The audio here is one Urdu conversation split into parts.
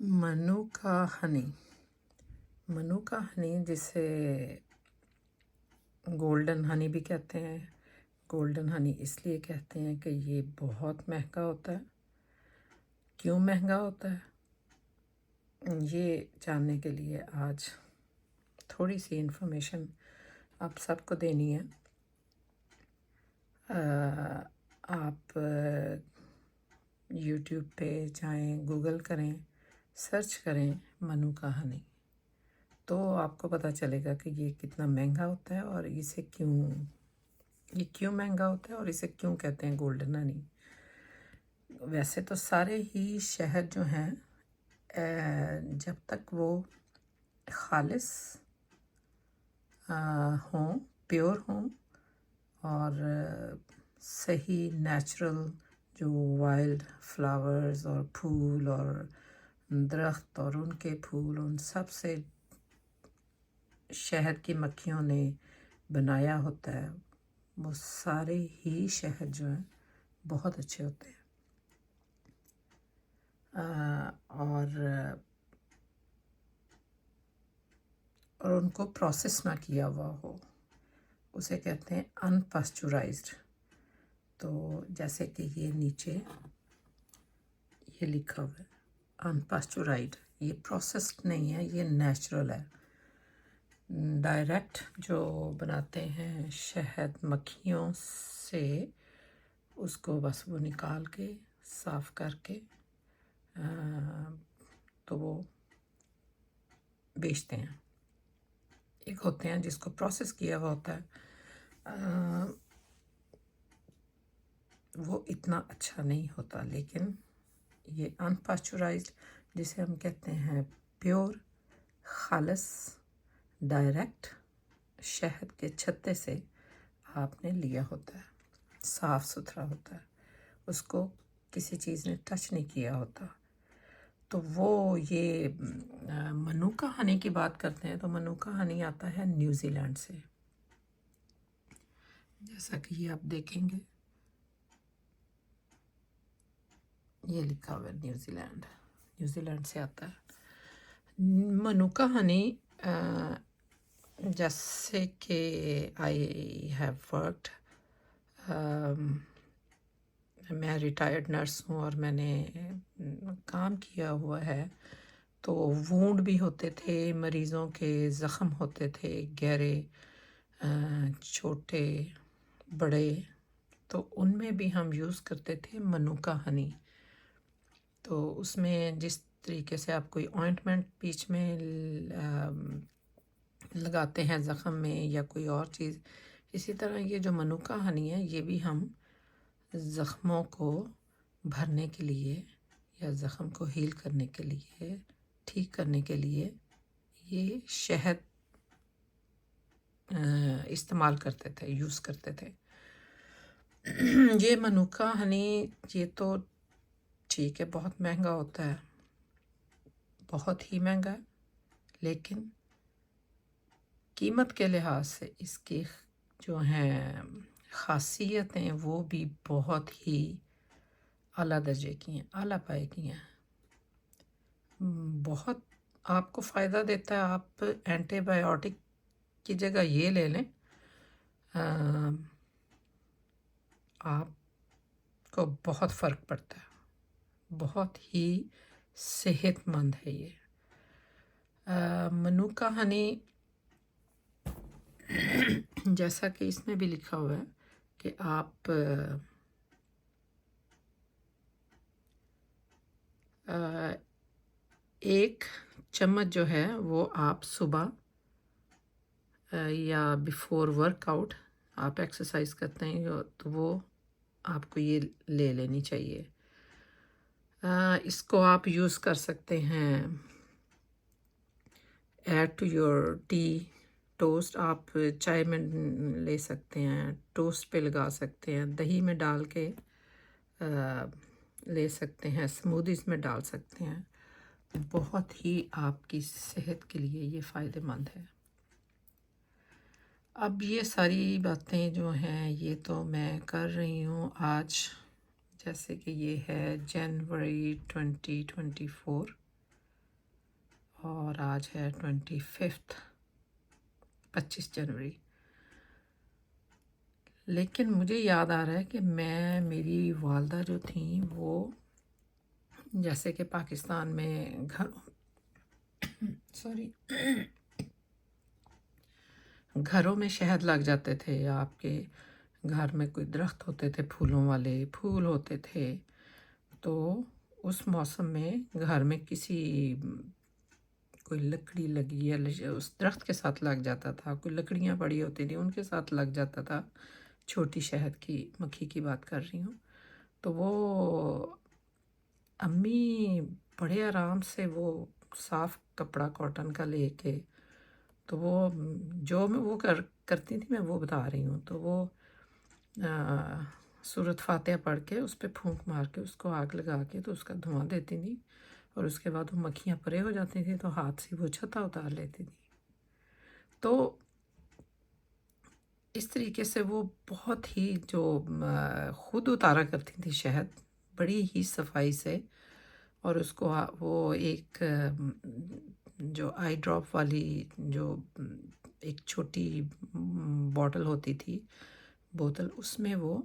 منو کا ہنی جسے گولڈن ہنی بھی کہتے ہیں۔ گولڈن ہنی اس لیے کہتے ہیں کہ یہ بہت مہنگا ہوتا ہے۔ کیوں مہنگا ہوتا ہے یہ جاننے کے لیے آج تھوڑی سی انفارمیشن آپ سب کو دینی ہے۔ آپ یوٹیوب پہ جائیں، گوگل کریں، سرچ کریں منو کا ہنی، تو آپ کو پتہ چلے گا کہ یہ کتنا مہنگا ہوتا ہے اور یہ کیوں مہنگا ہوتا ہے اور اسے کیوں کہتے ہیں گولڈن ہنی۔ ویسے تو سارے ہی شہد جو ہیں جب تک وہ خالص ہوں، پیور ہوں اور صحیح نیچرل جو وائلڈ فلاورز اور پھول اور درخت اور ان کے پھول ان سب سے شہد کی مکھیوں نے بنایا ہوتا ہے، وہ سارے ہی شہد جو ہیں بہت اچھے ہوتے ہیں۔ اور ان کو پروسیس نہ کیا ہوا ہو، اسے کہتے ہیں ان پاسچورائزڈ۔ تو جیسے کہ یہ نیچے یہ لکھا ہوا ہے ان پاسچورائزڈ، یہ پروسیسڈ نہیں ہے، یہ نیچرل ہے۔ ڈائریکٹ جو بناتے ہیں شہد مکھیوں سے، اس کو بس وہ نکال کے صاف کر کے تو وہ بیچتے ہیں۔ ایک ہوتے ہیں جس کو پروسیس کیا ہوا ہوتا ہے، وہ اتنا اچھا نہیں ہوتا، لیکن یہ ان پاسچورائزڈ جسے ہم کہتے ہیں پیور، خالص، ڈائریکٹ شہد کے چھتے سے آپ نے لیا ہوتا ہے، صاف ستھرا ہوتا ہے، اس کو کسی چیز نے ٹچ نہیں کیا ہوتا۔ تو وہ یہ منو کا ہنی کی بات کرتے ہیں تو منو کا ہنی آتا ہے نیوزی لینڈ سے، جیسا کہ یہ آپ دیکھیں گے یہ لکھا ہوا ہے نیوزی لینڈ سے آتا ہے۔ منو کا ہنی جیسے کہ آئی ہیو ورکڈ، میں ریٹائرڈ نرس ہوں اور میں نے کام کیا ہوا ہے، تو وونڈ بھی ہوتے تھے، مریضوں کے زخم ہوتے تھے گہرے، چھوٹے بڑے، تو ان میں بھی ہم یوز کرتے تھے منو کا ہنی۔ تو اس میں جس طریقے سے آپ کوئی آئنٹمنٹ بیچ میں لگاتے ہیں زخم میں یا کوئی اور چیز، اسی طرح یہ جو منو کا ہنی ہے یہ بھی ہم زخموں کو بھرنے کے لیے یا زخم کو ہیل کرنے کے لیے، ٹھیک کرنے کے لیے یہ شہد استعمال کرتے تھے، یوز کرتے تھے۔ یہ منو کا ہنی یہ تو ٹھیک ہے بہت مہنگا ہوتا ہے، بہت ہی مہنگا ہے، لیکن قیمت کے لحاظ سے اس کی جو ہیں خاصیتیں وہ بھی بہت ہی اعلیٰ درجے کی ہیں، اعلیٰ پائے کی ہیں، بہت آپ کو فائدہ دیتا ہے۔ آپ اینٹی بایوٹک کی جگہ یہ لے لیں، آپ کو بہت فرق پڑتا ہے، بہت ہی صحت مند ہے یہ منو کا ہنی۔ جیسا کہ اس میں بھی لکھا ہوا ہے کہ آپ ایک چمچ جو ہے وہ آپ صبح یا بیفور ورک آؤٹ آپ ایکسرسائز کرتے ہیں تو وہ آپ کو یہ لے لینی چاہیے۔ اس کو آپ یوز کر سکتے ہیں add to your tea, toast آپ چائے میں لے سکتے ہیں، ٹوسٹ پہ لگا سکتے ہیں، دہی میں ڈال کے لے سکتے ہیں، اسمودیز میں ڈال سکتے ہیں، بہت ہی آپ کی صحت کے لیے یہ فائدہ مند ہے۔ اب یہ ساری باتیں جو ہیں یہ تو میں کر رہی ہوں آج، جیسے کہ یہ ہے جنوری 2024، اور آج ہے 25 جنوری. لیکن مجھے یاد آ رہا ہے کہ میری والدہ جو تھیں وہ جیسے کہ پاکستان میں گھروں میں شہد لگ جاتے تھے. آپ کے گھر میں کوئی درخت ہوتے تھے پھولوں والے، پھول ہوتے تھے، تو اس موسم میں گھر میں کوئی لکڑی لگی یا اس درخت کے ساتھ لگ جاتا تھا، کوئی لکڑیاں پڑی ہوتی تھیں ان کے ساتھ لگ جاتا تھا. چھوٹی شہد کی مکھی کی بات کر رہی ہوں. تو وہ امی بڑے آرام سے وہ صاف کپڑا کاٹن کا لے کے، تو وہ جو میں وہ کرتی تھی میں وہ بتا رہی ہوں. تو وہ سورۃ فاتحہ پڑھ کے اس پہ پھونک مار کے اس کو آگ لگا کے تو اس کا دھواں دیتی تھی، اور اس کے بعد وہ مکھیاں پرے ہو جاتی تھیں تو ہاتھ سے وہ چھتا اتار لیتی تھی. تو اس طریقے سے وہ بہت ہی جو خود اتارا کرتی تھی شہد بڑی ہی صفائی سے، اور اس کو وہ ایک جو آئی ڈراپ والی جو ایک چھوٹی بوتل ہوتی تھی، اس میں وہ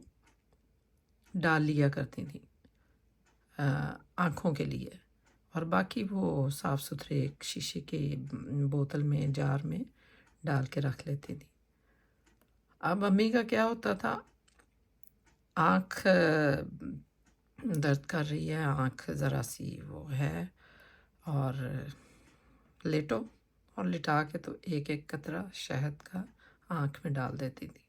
ڈال لیا کرتی تھیں آنکھوں کے لیے، اور باقی وہ صاف ستھرے ایک شیشے کے بوتل میں جار میں ڈال کے رکھ لیتی تھی. اب امی کا کیا ہوتا تھا، آنکھ درد کر رہی ہے، آنکھ ذرا سی وہ ہے، اور لیٹو، اور لٹا کے تو ایک ایک قطرہ شہد کا آنکھ میں ڈال دیتی تھی،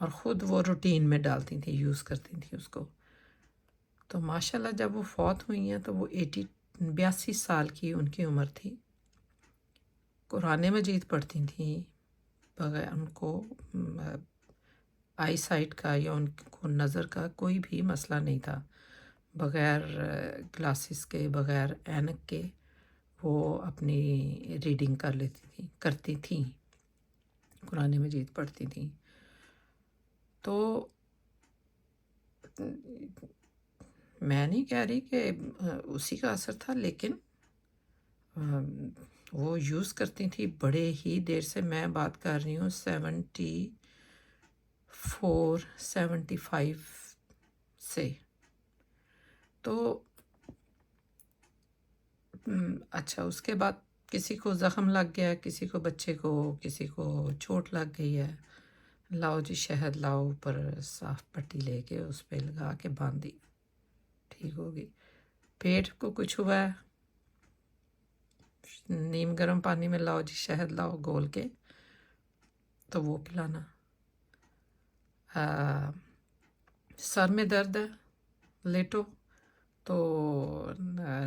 اور خود وہ روٹین میں ڈالتی تھی، یوز کرتی تھی اس کو. تو ماشاءاللہ جب وہ فوت ہوئی ہیں تو وہ 82 سال کی ان کی عمر تھی. قرآن مجید پڑھتی تھیں، بغیر ان کو آئی سائٹ کا یا ان کو نظر کا کوئی بھی مسئلہ نہیں تھا. بغیر گلاسز کے، بغیر اینک کے وہ اپنی ریڈنگ کرتی تھیں، قرآن مجید پڑھتی تھیں. تو میں نہیں کہہ رہی کہ اسی کا اثر تھا، لیکن وہ یوز کرتی تھی بڑے ہی دیر سے. میں بات کر رہی ہوں 75 سے. تو اچھا، اس کے بعد کسی کو زخم لگ گیا، کسی کو بچے کو، کسی کو چوٹ لگ گئی ہے، لاؤ جی شہد لاؤ، اوپر صاف پٹی لے کے اس پہ لگا کے باندھی، ٹھیک ہوگی. پیٹ کو کچھ ہوا ہے، نیم گرم پانی میں لاؤ جی شہد لاؤ گول کے، تو وہ پلانا. سر میں درد ہے، لیٹو، تو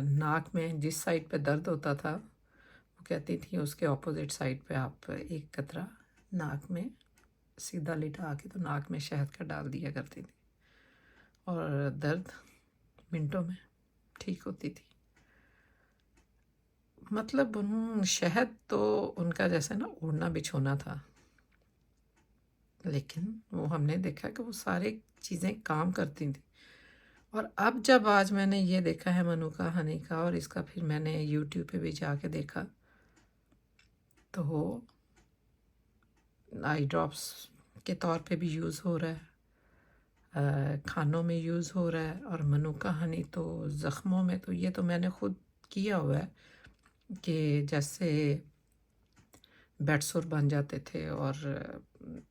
ناک میں جس سائڈ پہ درد ہوتا تھا وہ کہتی تھی اس کے اپوزٹ سائڈ پہ آپ ایک قطرہ ناک میں سیدھا لٹا کے تو ناک میں شہد کا ڈال دیا کرتی تھی، اور درد منٹوں میں ٹھیک ہوتی تھی. مطلب شہد تو ان کا جیسے نا اوڑھنا بچھونا تھا، لیکن وہ ہم نے دیکھا کہ وہ سارے چیزیں کام کرتی تھیں. اور اب جب آج میں نے یہ دیکھا ہے منوکا ہنی کا، اور اس کا پھر میں نے یوٹیوب پہ بھی جا کے دیکھا، تو وہ آئی ڈراپس کے طور پہ بھی یوز ہو رہا ہے، کھانوں میں یوز ہو رہا ہے. اور منوکا ہنی تو زخموں میں، تو یہ تو میں نے خود کیا ہوا ہے کہ جیسے بیڈ سور بن جاتے تھے اور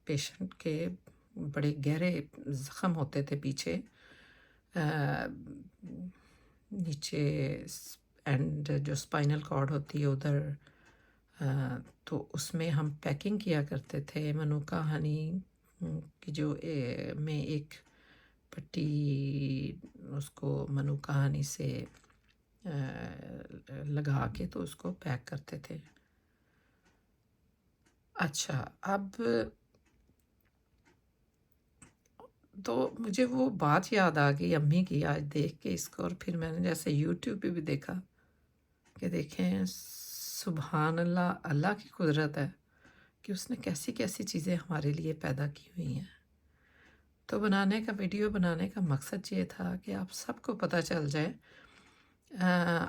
پیشنٹ کے بڑے گہرے زخم ہوتے تھے پیچھے نیچے اینڈ جو اسپائنل کارڈ ہوتی ہے ادھر، تو اس میں ہم پیکنگ کیا کرتے تھے منوکا ہنی کی، جو میں ایک پٹی اس کو منوکا ہنی سے لگا کے تو اس کو پیک کرتے تھے. اچھا، اب تو مجھے وہ بات یاد آ گئی امی کی آج دیکھ کے اس کو، اور پھر میں نے جیسے یوٹیوب پہ بھی دیکھا کہ دیکھیں سبحان اللہ، اللہ کی قدرت ہے کہ اس نے کیسی کیسی چیزیں ہمارے لیے پیدا کی ہوئی ہیں. تو ویڈیو بنانے کا مقصد یہ تھا کہ آپ سب کو پتہ چل جائے.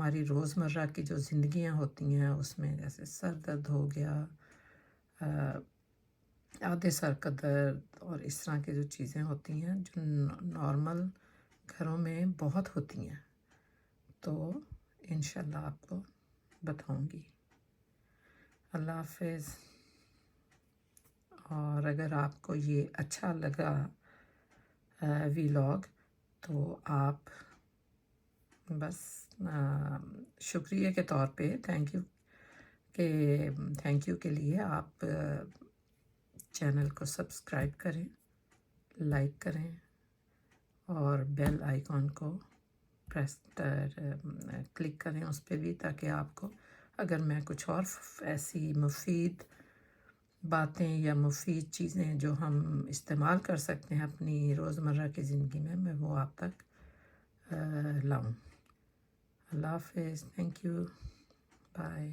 ہماری روزمرہ کی جو زندگیاں ہوتی ہیں اس میں جیسے سر درد ہو گیا، آدھے سر کا درد اور اس طرح کی جو چیزیں ہوتی ہیں جو نارمل گھروں میں بہت ہوتی ہیں، تو انشاءاللہ آپ کو بتاؤں گی۔ اللہ حافظ۔ اور اگر آپ کو یہ اچھا لگا ویلاگ تو آپ بس شکریہ کے طور پہ تھینک یو کے لیے آپ چینل کو سبسکرائب کریں، لائک کریں اور بیل آئیکن کو کلک کریں اس پہ بھی، تاکہ آپ کو اگر میں کچھ اور ایسی مفید باتیں یا مفید چیزیں جو ہم استعمال کر سکتے ہیں اپنی روزمرہ کی زندگی میں وہ آپ تک لاؤں۔ اللہ حافظ، تھینک یو، بائے۔